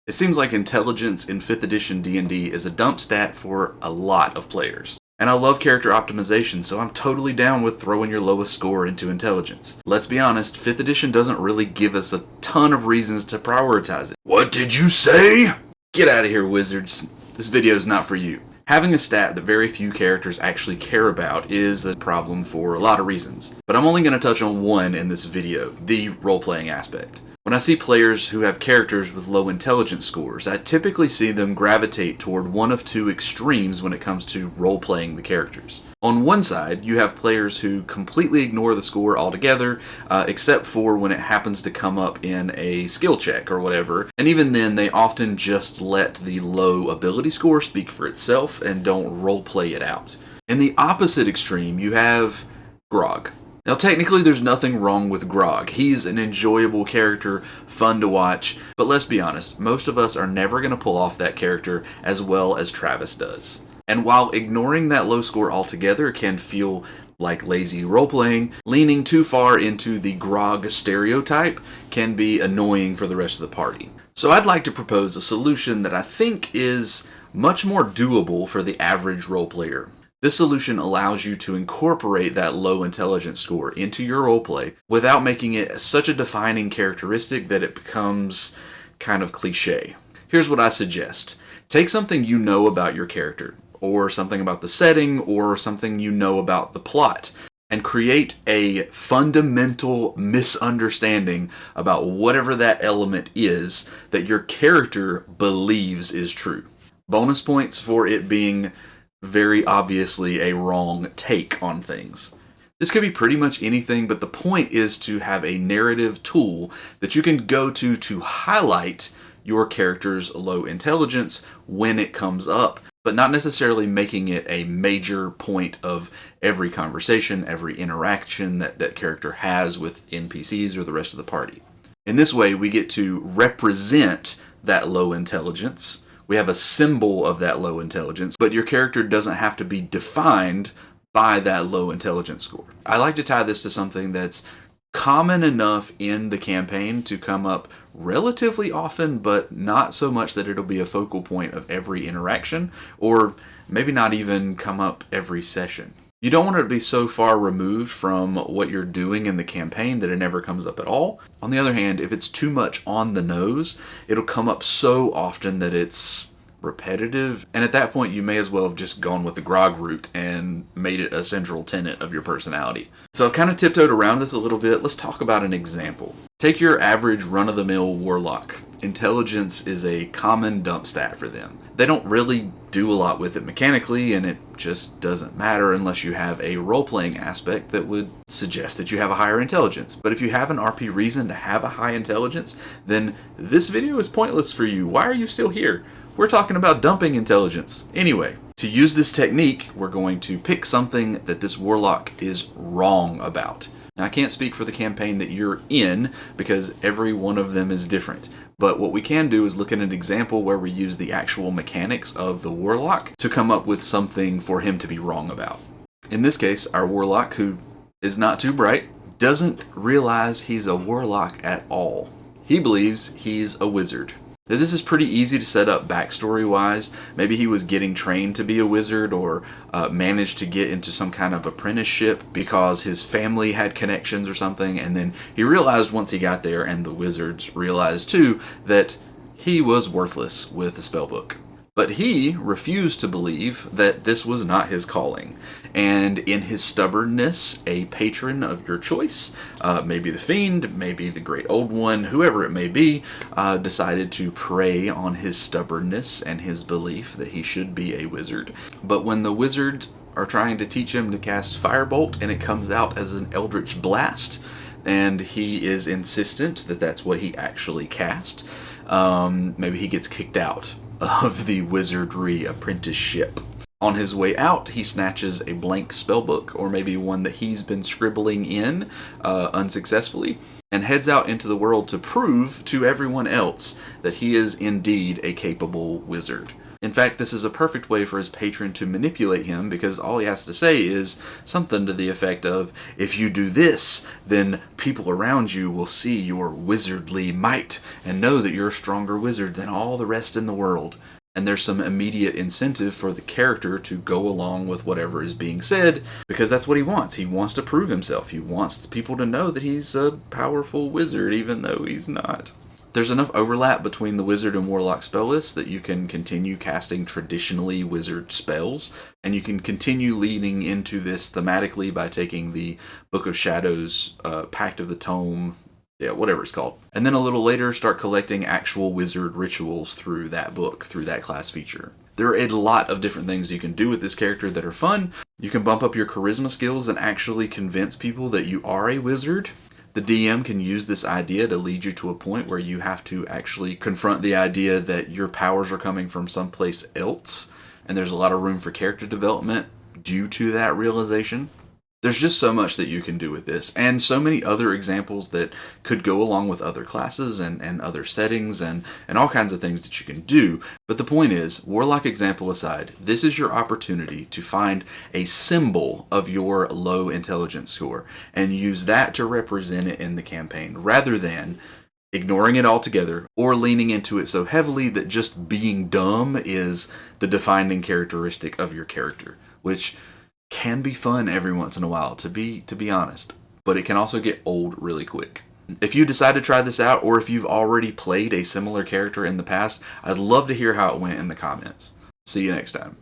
It seems like intelligence in 5th edition D&D is a dump stat for a lot of players. And I love character optimization, so I'm totally down with throwing your lowest score into intelligence. Let's be honest, 5th edition doesn't really give us a ton of reasons to prioritize it. What did you say? Get out of here, wizards. This video's not for you. Having a stat that very few characters actually care about is a problem for a lot of reasons. But I'm only going to touch on one in this video, the role-playing aspect. When I see players who have characters with low intelligence scores, I typically see them gravitate toward one of two extremes when it comes to role-playing the characters. On one side, you have players who completely ignore the score altogether, except for when it happens to come up in a skill check or whatever, and even then they often just let the low ability score speak for itself and don't role-play it out. In the opposite extreme, you have Grog. Now technically there's nothing wrong with Grog. He's an enjoyable character, fun to watch, but let's be honest, most of us are never going to pull off that character as well as Travis does. And while ignoring that low score altogether can feel like lazy role-playing, leaning too far into the Grog stereotype can be annoying for the rest of the party. So I'd like to propose a solution that I think is much more doable for the average role player. This solution allows you to incorporate that low intelligence score into your roleplay without making it such a defining characteristic that it becomes kind of cliche. Here's what I suggest. Take something you know about your character, or something about the setting, or something you know about the plot, and create a fundamental misunderstanding about whatever that element is that your character believes is true. Bonus points for it being very obviously a wrong take on things. This could be pretty much anything, but the point is to have a narrative tool that you can go to highlight your character's low intelligence when it comes up, but not necessarily making it a major point of every conversation, every interaction that character has with NPCs or the rest of the party. In this way, we get to represent that low intelligence. We have a symbol of that low intelligence, but your character doesn't have to be defined by that low intelligence score. I like to tie this to something that's common enough in the campaign to come up relatively often, but not so much that it'll be a focal point of every interaction, or maybe not even come up every session. You don't want it to be so far removed from what you're doing in the campaign that it never comes up at all. On the other hand, if it's too much on the nose, it'll come up so often that it's repetitive, and at that point you may as well have just gone with the Grog route and made it a central tenet of your personality. So I've kind of tiptoed around this a little bit. Let's talk about an example. Take your average run-of-the-mill warlock. Intelligence is a common dump stat for them. They don't really do a lot with it mechanically, and it just doesn't matter unless you have a role-playing aspect that would suggest that you have a higher intelligence. But if you have an RP reason to have a high intelligence, then this video is pointless for you. Why are you still here? We're talking about dumping intelligence. Anyway, to use this technique, we're going to pick something that this warlock is wrong about. Now, I can't speak for the campaign that you're in because every one of them is different. But what we can do is look at an example where we use the actual mechanics of the warlock to come up with something for him to be wrong about. In this case, our warlock, who is not too bright, doesn't realize he's a warlock at all. He believes he's a wizard. Now, this is pretty easy to set up backstory-wise. Maybe he was getting trained to be a wizard, or managed to get into some kind of apprenticeship because his family had connections or something, and then he realized once he got there, and the wizards realized too, that he was worthless with the spellbook. But he refused to believe that this was not his calling. And in his stubbornness, a patron of your choice, maybe the Fiend, maybe the Great Old One, whoever it may be, decided to prey on his stubbornness and his belief that he should be a wizard. But when the wizards are trying to teach him to cast Firebolt and it comes out as an Eldritch Blast, and he is insistent that that's what he actually cast, maybe he gets kicked out of the wizardry apprenticeship. On his way out, he snatches a blank spellbook, or maybe one that he's been scribbling in unsuccessfully, and heads out into the world to prove to everyone else that he is indeed a capable wizard. In fact, this is a perfect way for his patron to manipulate him, because all he has to say is something to the effect of, if you do this, then people around you will see your wizardly might and know that you're a stronger wizard than all the rest in the world. And there's some immediate incentive for the character to go along with whatever is being said, because that's what he wants. He wants to prove himself. He wants people to know that he's a powerful wizard, even though he's not. There's enough overlap between the wizard and warlock spell lists that you can continue casting traditionally wizard spells, and you can continue leaning into this thematically by taking the Book of Shadows, Pact of the Tome, whatever it's called. And then a little later, start collecting actual wizard rituals through that book, through that class feature. There are a lot of different things you can do with this character that are fun. You can bump up your charisma skills and actually convince people that you are a wizard. The DM can use this idea to lead you to a point where you have to actually confront the idea that your powers are coming from someplace else, and there's a lot of room for character development due to that realization. There's just so much that you can do with this, and so many other examples that could go along with other classes and other settings and all kinds of things that you can do. But the point is, Warlock example aside, this is your opportunity to find a symbol of your low intelligence score and use that to represent it in the campaign, rather than ignoring it altogether or leaning into it so heavily that just being dumb is the defining characteristic of your character, which can be fun every once in a while, to be honest, but it can also get old really quick. If you decide to try this out, or if you've already played a similar character in the past, I'd love to hear how it went in the comments. See you next time.